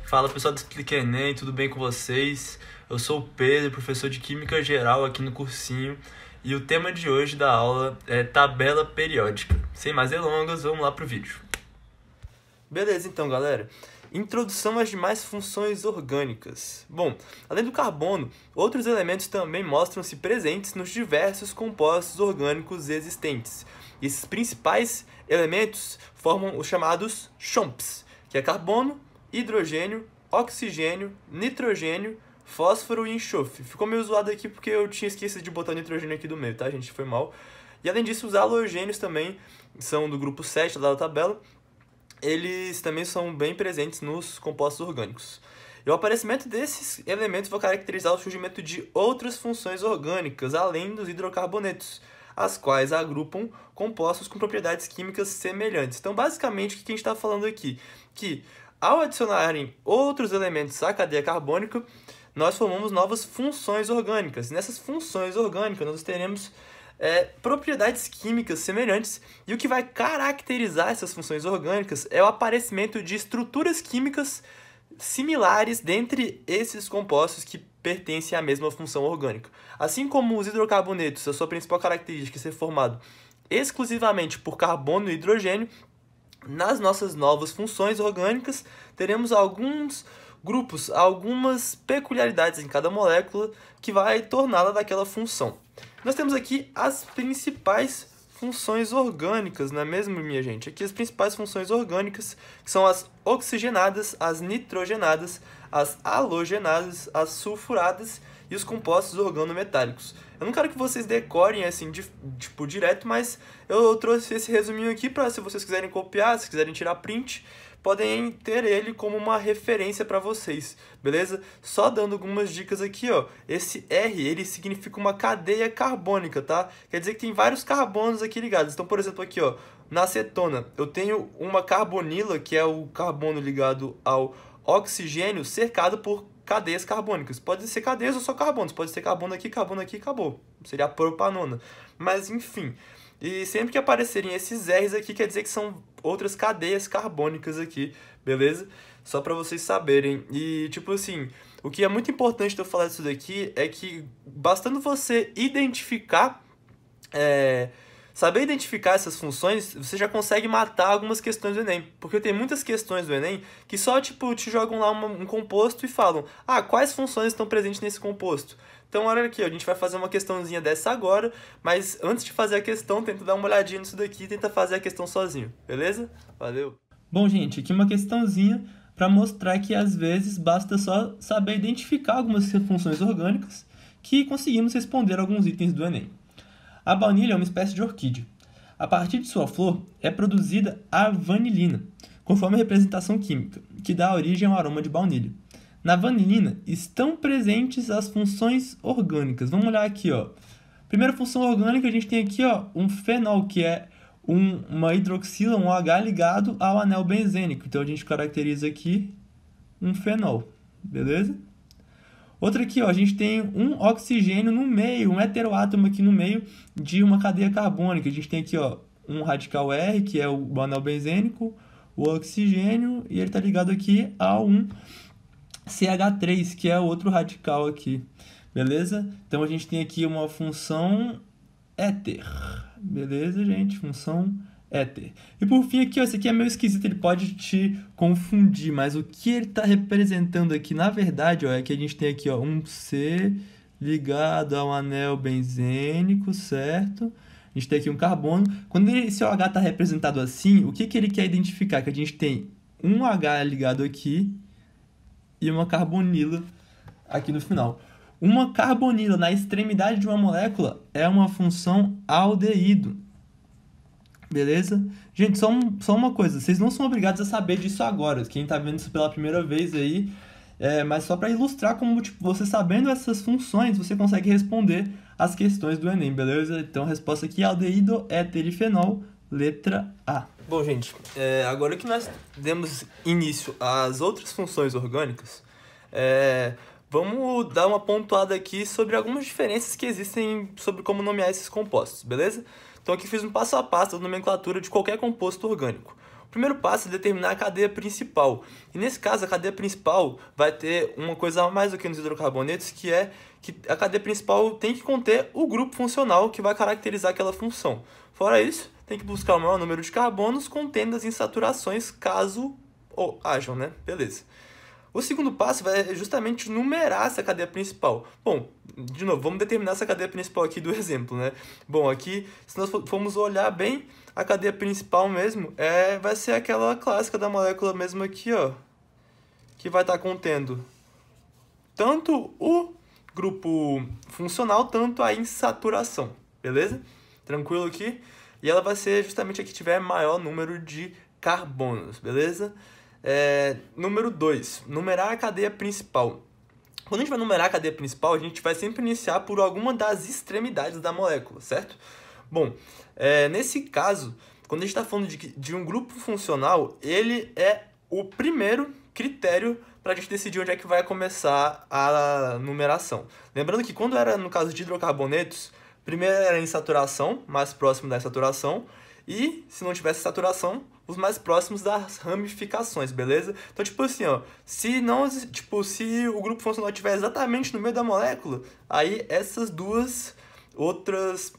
Fala pessoal do Explica Enem, tudo bem com vocês? Eu sou o Pedro, professor de Química Geral aqui no cursinho, e o tema de hoje da aula é tabela periódica. Sem mais delongas, vamos lá pro vídeo. Beleza, então galera, introdução às demais funções orgânicas. Bom, além do carbono, outros elementos também mostram-se presentes nos diversos compostos orgânicos existentes. Esses principais elementos formam os chamados CHOMPs, que é carbono, hidrogênio, oxigênio, nitrogênio, fósforo e enxofre. Ficou meio zoado aqui porque eu tinha esquecido de botar o nitrogênio aqui do meio, tá, gente? Foi mal. E além disso, os halogênios também são do grupo 7 lá da tabela. Eles também são bem presentes nos compostos orgânicos. E o aparecimento desses elementos vai caracterizar o surgimento de outras funções orgânicas, além dos hidrocarbonetos, as quais agrupam compostos com propriedades químicas semelhantes. Então, basicamente, o que a gente está falando aqui? Que ao adicionarem outros elementos à cadeia carbônica, nós formamos novas funções orgânicas. Nessas funções orgânicas, nós teremos propriedades químicas semelhantes, e o que vai caracterizar essas funções orgânicas é o aparecimento de estruturas químicas similares dentre esses compostos que pertencem à mesma função orgânica. Assim como os hidrocarbonetos, a sua principal característica é ser formado exclusivamente por carbono e hidrogênio, nas nossas novas funções orgânicas, teremos alguns grupos, algumas peculiaridades em cada molécula que vai torná-la daquela função. Nós temos aqui as principais funções orgânicas, não é mesmo, minha gente? Aqui as principais funções orgânicas, que são as oxigenadas, as nitrogenadas, as halogenadas, as sulfuradas e os compostos organometálicos. Eu não quero que vocês decorem assim, direto, mas eu trouxe esse resuminho aqui para, se vocês quiserem copiar, se quiserem tirar print, podem ter ele como uma referência para vocês, beleza? Só dando algumas dicas aqui, ó. Esse R, ele significa uma cadeia carbônica, tá? Quer dizer que tem vários carbonos aqui ligados. Então, por exemplo, aqui, ó, na acetona, eu tenho uma carbonila, que é o carbono ligado ao oxigênio, cercado por cadeias carbônicas. Pode ser cadeias ou só carbonos. Pode ser carbono aqui e acabou. Seria a propanona. Mas, enfim. E sempre que aparecerem esses R's aqui, quer dizer que são outras cadeias carbônicas aqui, beleza? Só para vocês saberem. E, tipo assim, o que é muito importante de eu falar disso daqui é que, bastando você identificar... saber identificar essas funções, você já consegue matar algumas questões do Enem. Porque tem muitas questões do Enem que só tipo, te jogam lá um composto e falam: ah, quais funções estão presentes nesse composto? Então, olha aqui, a gente vai fazer uma questãozinha dessa agora, mas antes de fazer a questão, tenta dar uma olhadinha nisso daqui e tenta fazer a questão sozinho, beleza? Valeu! Bom, gente, aqui uma questãozinha para mostrar que às vezes basta só saber identificar algumas funções orgânicas que conseguimos responder alguns itens do Enem. A baunilha é uma espécie de orquídea. A partir de sua flor é produzida a vanilina, conforme a representação química, que dá origem ao aroma de baunilha. Na vanilina estão presentes as funções orgânicas. Vamos olhar aqui, ó. Primeira função orgânica, a gente tem aqui, ó, um fenol, que é uma hidroxila, um H ligado ao anel benzênico. Então, a gente caracteriza aqui um fenol, beleza? Outra aqui, ó, a gente tem um oxigênio no meio, um heteroátomo aqui no meio de uma cadeia carbônica. A gente tem aqui, ó, um radical R, que é o anel benzênico, o oxigênio, e ele está ligado aqui a um CH3, que é outro radical aqui, beleza? Então, a gente tem aqui uma função éter, beleza, gente? Função éter. E por fim aqui, ó, esse aqui é meio esquisito, ele pode te confundir, mas o que ele está representando aqui, na verdade, ó, é que a gente tem aqui, ó, um C ligado ao anel benzênico, certo? A gente tem aqui um carbono. Quando esse OH está representado assim, o que ele quer identificar? Que a gente tem um H ligado aqui e uma carbonila aqui no final. Uma carbonila na extremidade de uma molécula é uma função aldeído. Beleza? Gente, só uma coisa, vocês não são obrigados a saber disso agora, quem está vendo isso pela primeira vez aí, mas só para ilustrar como, tipo, você sabendo essas funções, você consegue responder as questões do Enem, beleza? Então, a resposta aqui é aldeído, éter e fenol, letra A. Bom, gente, agora que nós demos início às outras funções orgânicas, vamos dar uma pontuada aqui sobre algumas diferenças que existem sobre como nomear esses compostos, beleza? Então aqui fiz um passo a passo da nomenclatura de qualquer composto orgânico. O primeiro passo é determinar a cadeia principal. E nesse caso, a cadeia principal vai ter uma coisa a mais do que nos hidrocarbonetos, que é que a cadeia principal tem que conter o grupo funcional que vai caracterizar aquela função. Fora isso, tem que buscar o maior número de carbonos contendo as insaturações, caso hajam, né? Beleza. O segundo passo vai justamente numerar essa cadeia principal. Bom, de novo, vamos determinar essa cadeia principal aqui do exemplo, né? Bom, aqui, se nós formos olhar bem, a cadeia principal mesmo vai ser aquela clássica da molécula mesmo aqui, ó, que vai estar contendo tanto o grupo funcional, tanto a insaturação, beleza? Tranquilo aqui? E ela vai ser justamente a que tiver maior número de carbonos, beleza? Número 2, numerar a cadeia principal. Quando a gente vai numerar a cadeia principal, a gente vai sempre iniciar por alguma das extremidades da molécula, certo? Bom, nesse caso, quando a gente está falando de um grupo funcional, ele é o primeiro critério para a gente decidir onde é que vai começar a numeração. Lembrando que quando era no caso de hidrocarbonetos, primeiro era a insaturação, mais próximo da saturação, e se não tivesse saturação, os mais próximos das ramificações, beleza? Então, tipo assim, ó, se o grupo funcional estiver exatamente no meio da molécula, aí essas duas outros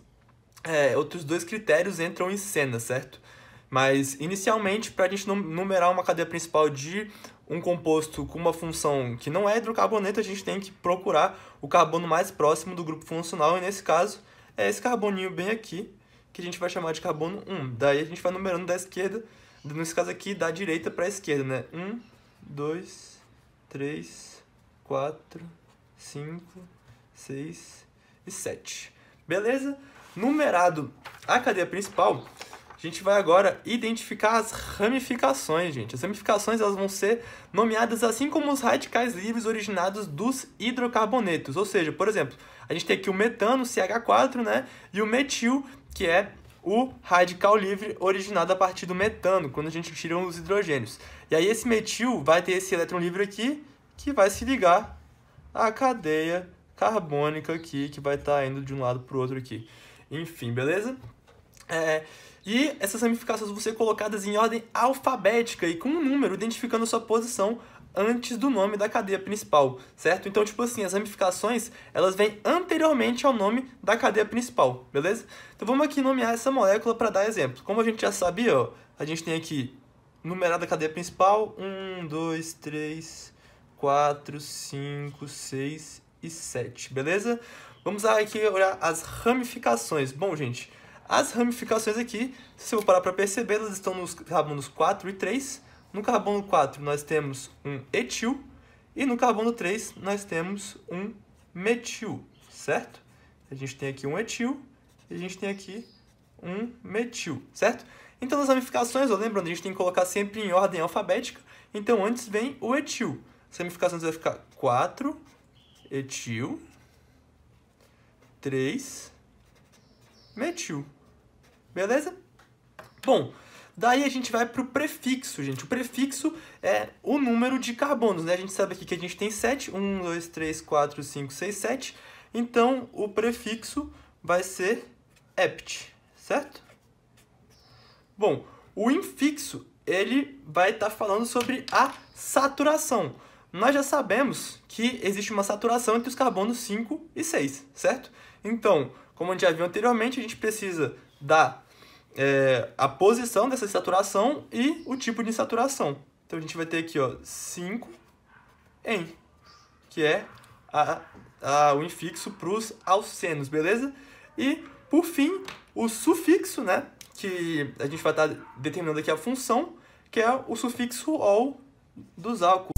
dois critérios entram em cena, certo? Mas, inicialmente, para a gente numerar uma cadeia principal de um composto com uma função que não é hidrocarboneto, a gente tem que procurar o carbono mais próximo do grupo funcional, e nesse caso, é esse carboninho bem aqui, que a gente vai chamar de carbono 1. Daí a gente vai numerando da esquerda, nesse caso aqui, da direita para a esquerda, né? 1, 2, 3, 4, 5, 6 e 7. Beleza? Numerado a cadeia principal, a gente vai agora identificar as ramificações, gente. As ramificações elas vão ser nomeadas assim como os radicais livres originados dos hidrocarbonetos. Ou seja, por exemplo, a gente tem aqui o metano, CH4, né? E o metil, que é o radical livre originado a partir do metano, quando a gente tira os hidrogênios. E aí esse metil vai ter esse elétron livre aqui, que vai se ligar à cadeia carbônica aqui, que vai estar indo de um lado para o outro aqui. Enfim, beleza? E essas ramificações vão ser colocadas em ordem alfabética e com um número identificando sua posição antes do nome da cadeia principal, certo? Então, tipo assim, as ramificações, elas vêm anteriormente ao nome da cadeia principal, beleza? Então, vamos aqui nomear essa molécula para dar exemplo. Como a gente já sabia, ó, a gente tem aqui numerada a cadeia principal, 1, 2, 3, 4, 5, 6 e 7, beleza? Vamos aqui olhar as ramificações. Bom, gente, as ramificações aqui, se eu parar para perceber, elas estão nos carbonos 4 e 3. No carbono 4 nós temos um etil e no carbono 3 nós temos um metil, certo? A gente tem aqui um etil e a gente tem aqui um metil, certo? Então nas ramificações, lembrando, a gente tem que colocar sempre em ordem alfabética. Então antes vem o etil. As ramificações vai ficar 4, etil, 3, metil. Beleza? Bom, daí a gente vai para o prefixo, gente. O prefixo é o número de carbonos, né? A gente sabe aqui que a gente tem 7. 1, 2, 3, 4, 5, 6, 7. Então, o prefixo vai ser ept, certo? Bom, o infixo, ele vai estar falando sobre a saturação. Nós já sabemos que existe uma saturação entre os carbonos 5 e 6, certo? Então, como a gente já viu anteriormente, a gente precisa dar a posição dessa saturação e o tipo de saturação. Então, a gente vai ter aqui, ó, 5 em, que é o infixo para os alcenos, beleza? E, por fim, o sufixo, né, que a gente vai estar determinando aqui a função, que é o sufixo -ol dos álcools.